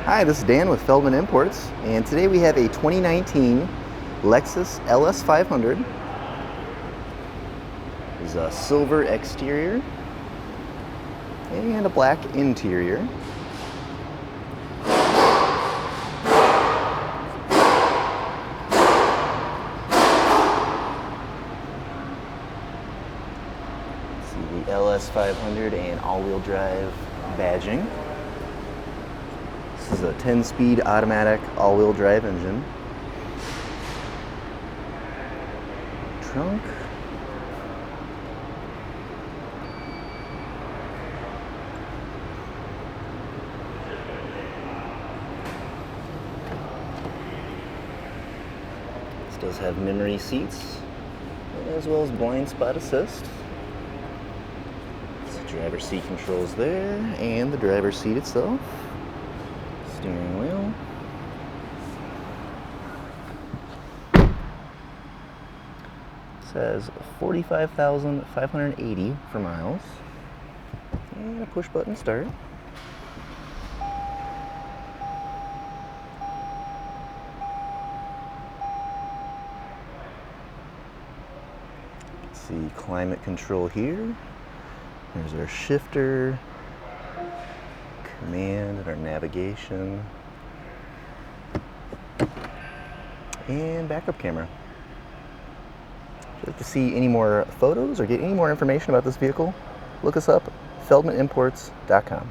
Hi, this is Dan with Feldmann Imports, and today we have a 2019 Lexus LS500. There's a silver exterior and a black interior. See the LS500 and all-wheel drive badging. This is a 10-speed automatic all-wheel drive engine. Trunk. This does have memory seats as well as blind spot assist. Driver's seat controls there, and the driver's seat itself. Steering wheel. Says 45,580 for miles. And a push button start. See climate control here. There's our shifter, command, and our navigation, and backup camera. If you'd like to see any more photos or get any more information about this vehicle, look us up, feldmannimports.com.